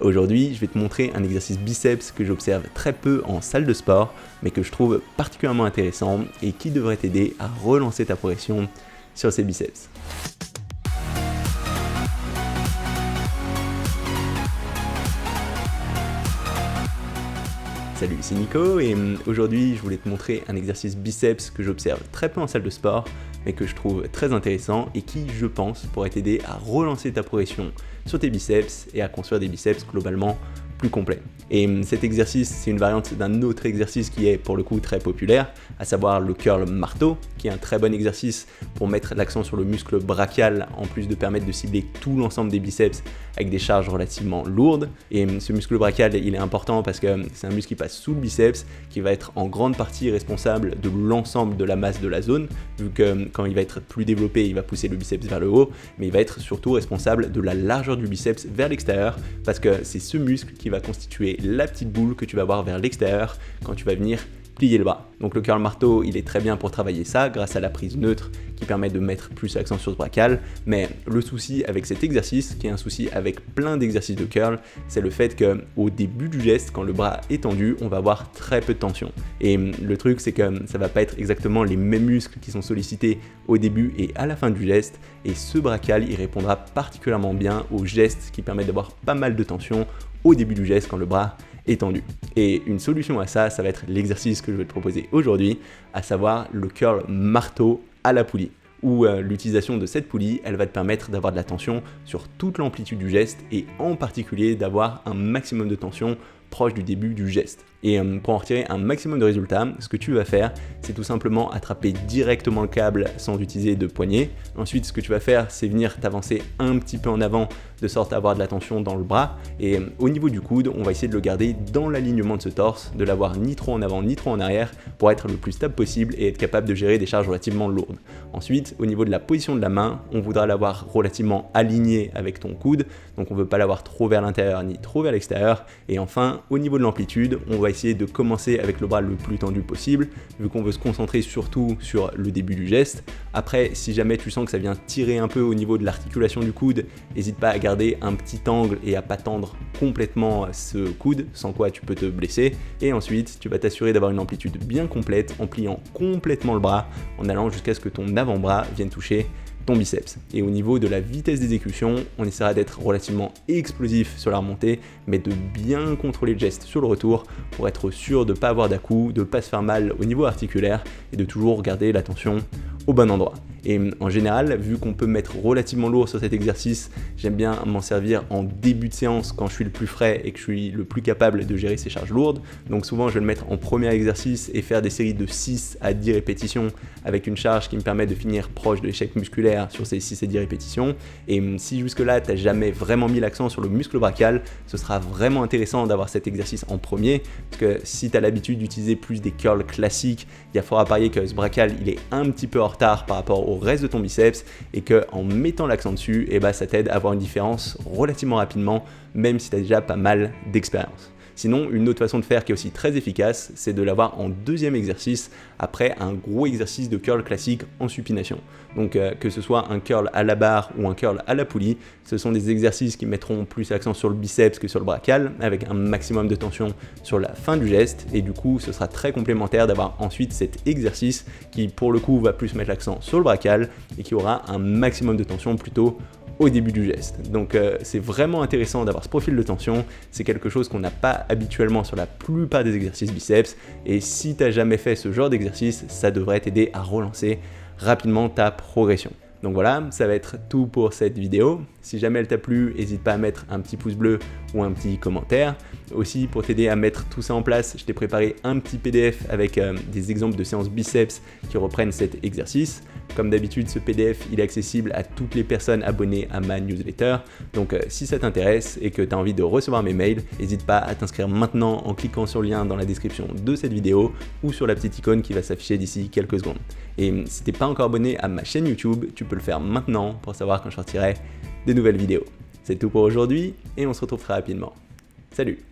Aujourd'hui, je vais te montrer un exercice biceps que j'observe très peu en salle de sport, mais que je trouve particulièrement intéressant et qui devrait t'aider à relancer ta progression sur ces biceps. Salut, c'est Nico et aujourd'hui je voulais te montrer un exercice biceps que j'observe très peu en salle de sport mais que je trouve très intéressant et qui, je pense, pourrait t'aider à relancer ta progression sur tes biceps et à construire des biceps globalement plus complets. Et cet exercice, c'est une variante d'un autre exercice qui est pour le coup très populaire, à savoir le curl marteau, qui est un très bon exercice pour mettre l'accent sur le muscle brachial, en plus de permettre de cibler tout l'ensemble des biceps avec des charges relativement lourdes. Et ce muscle brachial, il est important parce que c'est un muscle qui passe sous le biceps, qui va être en grande partie responsable de l'ensemble de la masse de la zone, vu que quand il va être plus développé, il va pousser le biceps vers le haut, mais il va être surtout responsable de la largeur du biceps vers l'extérieur, parce que c'est ce muscle qui va constituer la petite boule que tu vas voir vers l'extérieur quand tu vas venir plier le bras. Donc le curl marteau, il est très bien pour travailler ça grâce à la prise neutre qui permet de mettre plus l'accent sur ce brachial, mais le souci avec cet exercice, qui est un souci avec plein d'exercices de curl, c'est le fait qu'au début du geste, quand le bras est tendu, on va avoir très peu de tension. Et le truc, c'est que ça va pas être exactement les mêmes muscles qui sont sollicités au début et à la fin du geste, et ce brachial, il répondra particulièrement bien aux gestes qui permettent d'avoir pas mal de tension au début du geste quand le bras est tendu. Et une solution à ça, ça va être l'exercice que je vais te proposer aujourd'hui, à savoir le curl marteau à la poulie, où l'utilisation de cette poulie, elle va te permettre d'avoir de la tension sur toute l'amplitude du geste et en particulier d'avoir un maximum de tension proche du début du geste. Et pour en retirer un maximum de résultats, ce que tu vas faire, c'est tout simplement attraper directement le câble sans utiliser de poignet. Ensuite, ce que tu vas faire, c'est venir t'avancer un petit peu en avant, de sorte à avoir de la tension dans le bras. Et au niveau du coude, on va essayer de le garder dans l'alignement de ce torse, de l'avoir ni trop en avant ni trop en arrière, pour être le plus stable possible et être capable de gérer des charges relativement lourdes. Ensuite, au niveau de la position de la main, on voudra l'avoir relativement alignée avec ton coude, donc on ne veut pas l'avoir trop vers l'intérieur ni trop vers l'extérieur. Et enfin, au niveau de l'amplitude, on va essayer de commencer avec le bras le plus tendu possible, vu qu'on veut se concentrer surtout sur le début du geste. Après, si jamais tu sens que ça vient tirer un peu au niveau de l'articulation du coude, n'hésite pas à garder un petit angle et à pas tendre complètement ce coude, sans quoi tu peux te blesser. Et ensuite, tu vas t'assurer d'avoir une amplitude bien complète en pliant complètement le bras, en allant jusqu'à ce que ton avant-bras vienne toucher ton biceps. Et au niveau de la vitesse d'exécution, on essaiera d'être relativement explosif sur la remontée, mais de bien contrôler le geste sur le retour pour être sûr de ne pas avoir d'à-coups, de ne pas se faire mal au niveau articulaire et de toujours garder la tension au bon endroit. Et en général, vu qu'on peut mettre relativement lourd sur cet exercice, j'aime bien m'en servir en début de séance quand je suis le plus frais et que je suis le plus capable de gérer ces charges lourdes. Donc souvent, je vais le mettre en premier exercice et faire des séries de 6 à 10 répétitions avec une charge qui me permet de finir proche de l'échec musculaire sur ces 6 et 10 répétitions. Et si jusque-là, tu n'as jamais vraiment mis l'accent sur le muscle brachial, ce sera vraiment intéressant d'avoir cet exercice en premier, parce que si tu as l'habitude d'utiliser plus des curls classiques, il y a fort à parier que ce brachial, il est un petit peu en retard par rapport au reste de ton biceps et qu'en mettant l'accent dessus, ça t'aide à avoir une différence relativement rapidement, même si tu as déjà pas mal d'expérience. Sinon, une autre façon de faire qui est aussi très efficace, c'est de l'avoir en deuxième exercice après un gros exercice de curl classique en supination. Donc que ce soit un curl à la barre ou un curl à la poulie, ce sont des exercices qui mettront plus l'accent sur le biceps que sur le brachial, avec un maximum de tension sur la fin du geste, et du coup ce sera très complémentaire d'avoir ensuite cet exercice qui pour le coup va plus mettre l'accent sur le brachial et qui aura un maximum de tension plutôt au début du geste. Donc c'est vraiment intéressant d'avoir ce profil de tension, c'est quelque chose qu'on n'a pas habituellement sur la plupart des exercices biceps, et si tu n'as jamais fait ce genre d'exercice, ça devrait t'aider à relancer rapidement ta progression. Donc voilà, ça va être tout pour cette vidéo. Si jamais elle t'a plu, n'hésite pas à mettre un petit pouce bleu ou un petit commentaire. Aussi, pour t'aider à mettre tout ça en place, je t'ai préparé un petit PDF avec des exemples de séances biceps qui reprennent cet exercice. Comme d'habitude, ce PDF, il est accessible à toutes les personnes abonnées à ma newsletter. Donc si ça t'intéresse et que tu as envie de recevoir mes mails, n'hésite pas à t'inscrire maintenant en cliquant sur le lien dans la description de cette vidéo ou sur la petite icône qui va s'afficher d'ici quelques secondes. Et si tu n'es pas encore abonné à ma chaîne YouTube, tu peux le faire maintenant pour savoir quand je sortirai des nouvelles vidéos. C'est tout pour aujourd'hui et on se retrouve très rapidement. Salut!